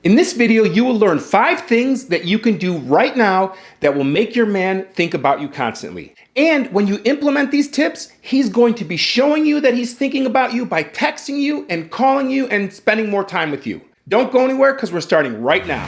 In this video, you will learn 5 things that you can do right now that will make your man think about you constantly. And when you implement these tips, he's going to be showing you that he's thinking about you by texting you and calling you and spending more time with you. Don't go anywhere because we're starting right now.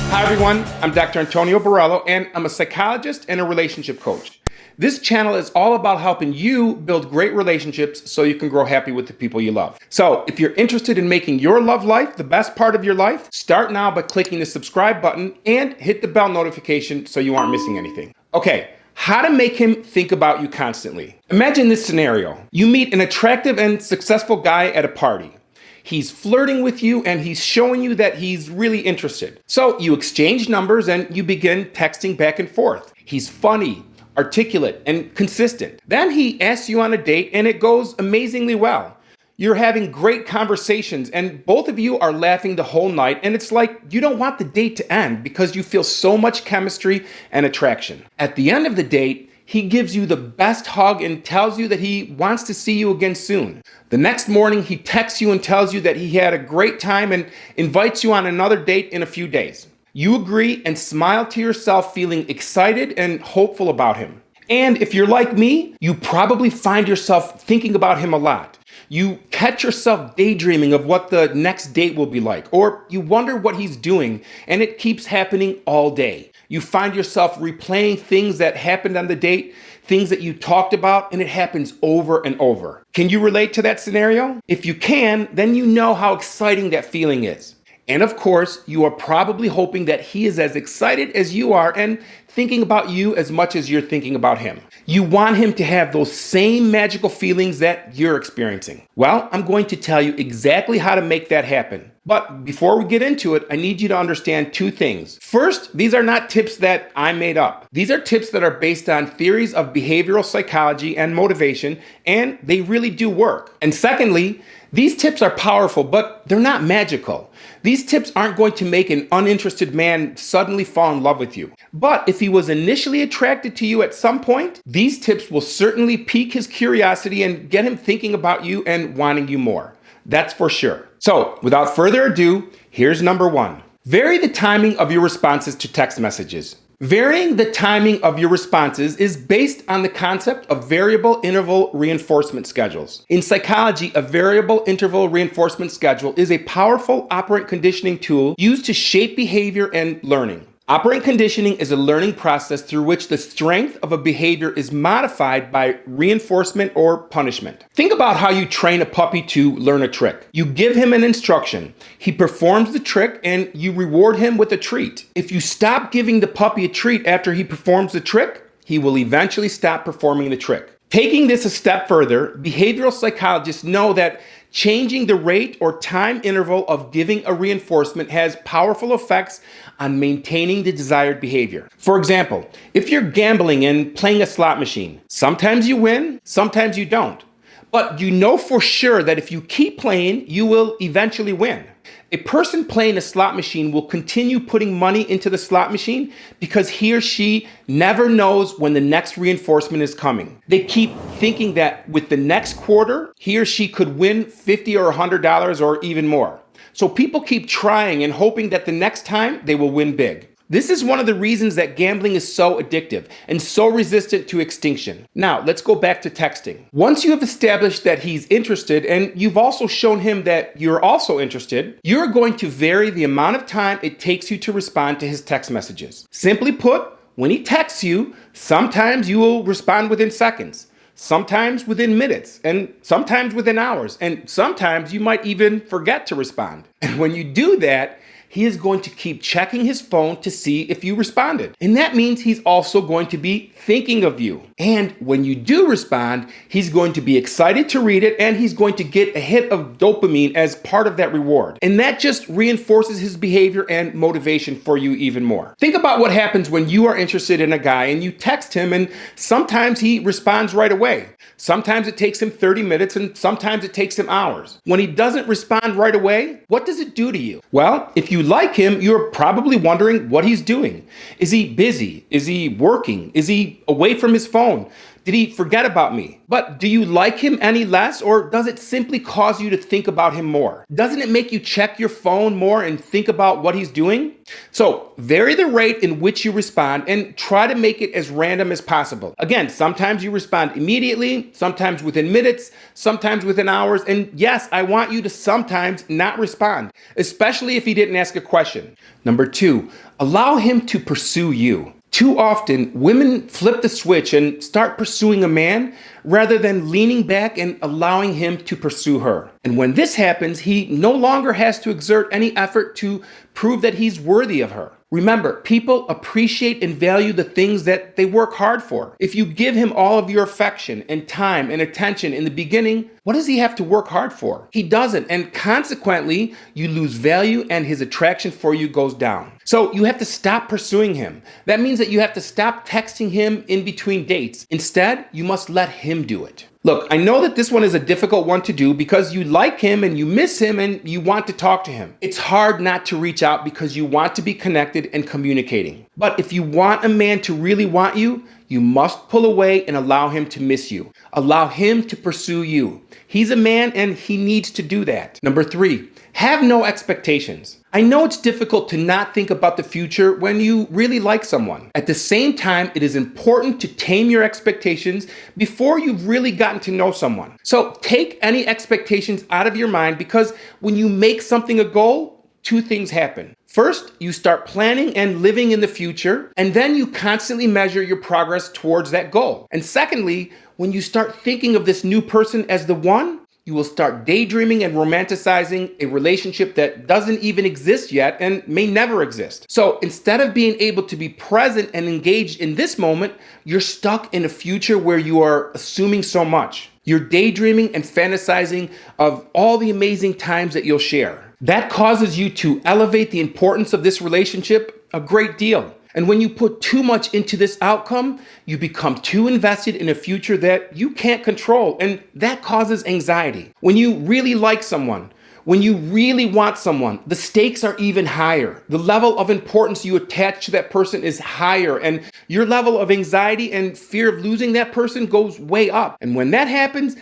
Hi everyone, I'm Dr. Antonio Borrello and I'm a psychologist and a relationship coach. This channel is all about helping you build great relationships so you can grow happy with the people you love. So if you're interested in making your love life the best part of your life, start now by clicking the subscribe button and hit the bell notification so you aren't missing anything. Okay, how to make him think about you constantly. Imagine this scenario. You meet an attractive and successful guy at a party. He's flirting with you and he's showing you that he's really interested. So you exchange numbers and you begin texting back and forth. He's funny, articulate, and consistent. Then he asks you on a date and it goes amazingly well. You're having great conversations and both of you are laughing the whole night, and it's like you don't want the date to end because you feel so much chemistry and attraction. At the end of the date, he gives you the best hug and tells you that he wants to see you again soon. The next morning, he texts you and tells you that he had a great time and invites you on another date in a few days. You agree and smile to yourself, feeling excited and hopeful about him. And if you're like me, you probably find yourself thinking about him a lot. You catch yourself daydreaming of what the next date will be like, or you wonder what he's doing, and it keeps happening all day. You find yourself replaying things that happened on the date, things that you talked about, and it happens over and over. Can you relate to that scenario? If you can, then you know how exciting that feeling is. And of course, you are probably hoping that he is as excited as you are and thinking about you as much as you're thinking about him. You want him to have those same magical feelings that you're experiencing. Well, I'm going to tell you exactly how to make that happen. But before we get into it, I need you to understand 2 things. First, these are not tips that I made up. These are tips that are based on theories of behavioral psychology and motivation, and they really do work. And secondly, these tips are powerful, but they're not magical. These tips aren't going to make an uninterested man suddenly fall in love with you. But if he was initially attracted to you at some point, these tips will certainly pique his curiosity and get him thinking about you and wanting you more. That's for sure. So without further ado, here's number 1. Vary the timing of your responses to text messages. Varying the timing of your responses is based on the concept of variable interval reinforcement schedules. In psychology, a variable interval reinforcement schedule is a powerful operant conditioning tool used to shape behavior and learning. Operant conditioning is a learning process through which the strength of a behavior is modified by reinforcement or punishment. Think about how you train a puppy to learn a trick. You give him an instruction. He performs the trick and you reward him with a treat. If you stop giving the puppy a treat after he performs the trick, he will eventually stop performing the trick. Taking this a step further, behavioral psychologists know that changing the rate or time interval of giving a reinforcement has powerful effects on maintaining the desired behavior. For example, if you're gambling and playing a slot machine, sometimes you win, sometimes you don't. But you know for sure that if you keep playing, you will eventually win. A person playing a slot machine will continue putting money into the slot machine because he or she never knows when the next reinforcement is coming. They keep thinking that with the next quarter, he or she could win $50 or $100 or even more. So people keep trying and hoping that the next time they will win big. This is one of the reasons that gambling is so addictive and so resistant to extinction. Now, let's go back to texting. Once you have established that he's interested and you've also shown him that you're also interested, you're going to vary the amount of time it takes you to respond to his text messages. Simply put, when he texts you, sometimes you will respond within seconds, sometimes within minutes, and sometimes within hours, and sometimes you might even forget to respond. And when you do that, he is going to keep checking his phone to see if you responded. And that means he's also going to be thinking of you. And when you do respond, he's going to be excited to read it and he's going to get a hit of dopamine as part of that reward. And that just reinforces his behavior and motivation for you even more. Think about what happens when you are interested in a guy and you text him and sometimes he responds right away. Sometimes it takes him 30 minutes and sometimes it takes him hours. When he doesn't respond right away, what does it do to you? Well, if you like him, you're probably wondering what he's doing. Is he busy? Is he working? Is he away from his phone? Did he forget about me? But do you like him any less, or does it simply cause you to think about him more? Doesn't it make you check your phone more and think about what he's doing? So vary the rate in which you respond and try to make it as random as possible. Again, sometimes you respond immediately, sometimes within minutes, sometimes within hours. And yes, I want you to sometimes not respond, especially if he didn't ask a question. Number 2, allow him to pursue you. Too often, women flip the switch and start pursuing a man rather than leaning back and allowing him to pursue her. And when this happens, he no longer has to exert any effort to prove that he's worthy of her. Remember, people appreciate and value the things that they work hard for. If you give him all of your affection and time and attention in the beginning, what does he have to work hard for? He doesn't, and consequently, you lose value and his attraction for you goes down. So you have to stop pursuing him. That means that you have to stop texting him in between dates. Instead, you must let him do it. Look, I know that this one is a difficult one to do because you like him and you miss him and you want to talk to him. It's hard not to reach out because you want to be connected and communicating. But if you want a man to really want you, you must pull away and allow him to miss you. Allow him to pursue you. He's a man and he needs to do that. Number 3, have no expectations. I know it's difficult to not think about the future when you really like someone. At the same time, it is important to tame your expectations before you've really gotten to know someone. So take any expectations out of your mind, because when you make something a goal, 2 things happen. First, you start planning and living in the future, and then you constantly measure your progress towards that goal. And secondly, when you start thinking of this new person as the one, you will start daydreaming and romanticizing a relationship that doesn't even exist yet and may never exist. So instead of being able to be present and engaged in this moment, you're stuck in a future where you are assuming so much. You're daydreaming and fantasizing of all the amazing times that you'll share. That causes you to elevate the importance of this relationship a great deal. And when you put too much into this outcome, you become too invested in a future that you can't control, and that causes anxiety. When you really like someone, when you really want someone, the stakes are even higher. The level of importance you attach to that person is higher, and your level of anxiety and fear of losing that person goes way up. And when that happens,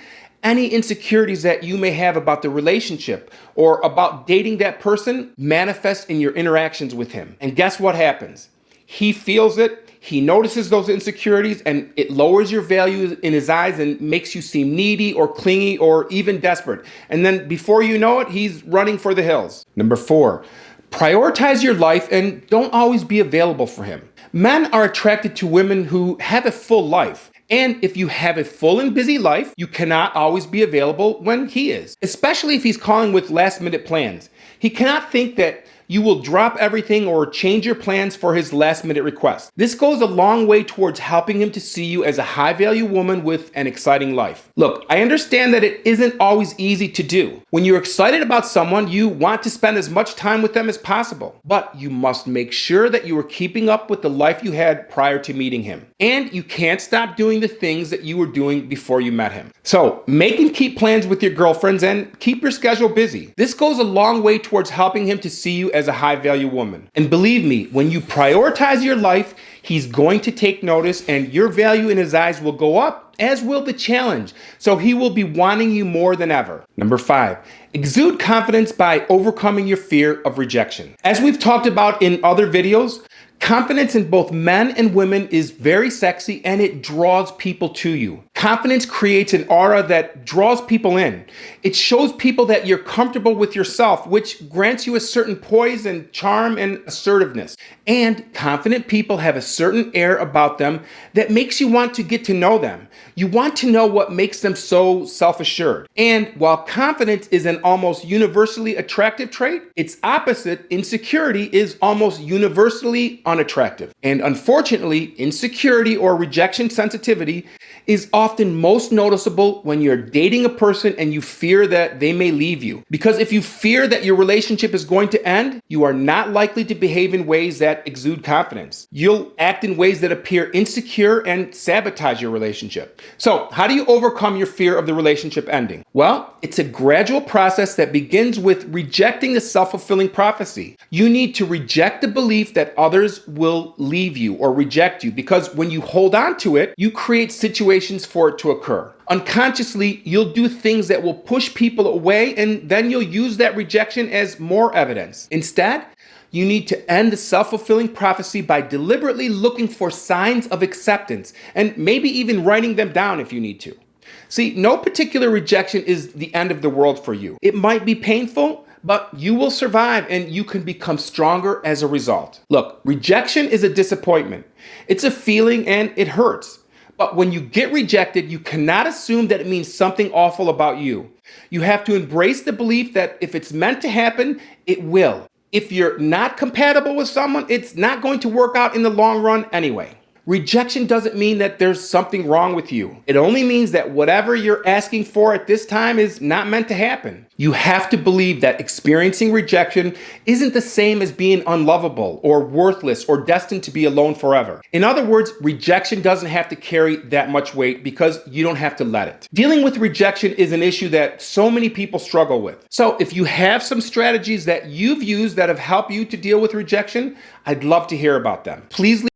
any insecurities that you may have about the relationship or about dating that person manifest in your interactions with him. And guess what happens? He feels it, he notices those insecurities, and it lowers your value in his eyes and makes you seem needy or clingy or even desperate. And then before you know it, he's running for the hills. Number 4, prioritize your life and don't always be available for him. Men are attracted to women who have a full life. And if you have a full and busy life, you cannot always be available when he is, especially if he's calling with last-minute plans. He cannot think that you will drop everything or change your plans for his last-minute request. This goes a long way towards helping him to see you as a high-value woman with an exciting life. Look, I understand that it isn't always easy to do. When you're excited about someone, you want to spend as much time with them as possible. But you must make sure that you are keeping up with the life you had prior to meeting him. And you can't stop doing the things that you were doing before you met him. So make and keep plans with your girlfriends and keep your schedule busy. This goes a long way towards helping him to see you as a high-value woman. And believe me, when you prioritize your life, he's going to take notice and your value in his eyes will go up, as will the challenge. So he will be wanting you more than ever. Number 5, exude confidence by overcoming your fear of rejection. As we've talked about in other videos, confidence in both men and women is very sexy and it draws people to you. Confidence creates an aura that draws people in. It shows people that you're comfortable with yourself, which grants you a certain poise and charm and assertiveness. And confident people have a certain air about them that makes you want to get to know them. You want to know what makes them so self-assured. And while confidence is an almost universally attractive trait, its opposite, insecurity, is almost universally unattractive. And unfortunately, insecurity or rejection sensitivity is often most noticeable when you're dating a person and you fear that they may leave you. Because if you fear that your relationship is going to end, you are not likely to behave in ways that exude confidence. You'll act in ways that appear insecure and sabotage your relationship. So how do you overcome your fear of the relationship ending? Well, it's a gradual process that begins with rejecting the self-fulfilling prophecy. You need to reject the belief that others will leave you or reject you, because when you hold on to it, you create situations situations for it to occur. Unconsciously, you'll do things that will push people away, and then you'll use that rejection as more evidence. Instead, you need to end the self-fulfilling prophecy by deliberately looking for signs of acceptance, and maybe even writing them down if you need to. See, no particular rejection is the end of the world for you. It might be painful, but you will survive and you can become stronger as a result. Look, rejection is a disappointment. It's a feeling and it hurts. But when you get rejected, you cannot assume that it means something awful about you. You have to embrace the belief that if it's meant to happen, it will. If you're not compatible with someone, it's not going to work out in the long run anyway. Rejection doesn't mean that there's something wrong with you. It only means that whatever you're asking for at this time is not meant to happen. You have to believe that experiencing rejection isn't the same as being unlovable or worthless or destined to be alone forever. In other words, rejection doesn't have to carry that much weight because you don't have to let it. Dealing with rejection is an issue that so many people struggle with. So if you have some strategies that you've used that have helped you to deal with rejection, I'd love to hear about them. Please leave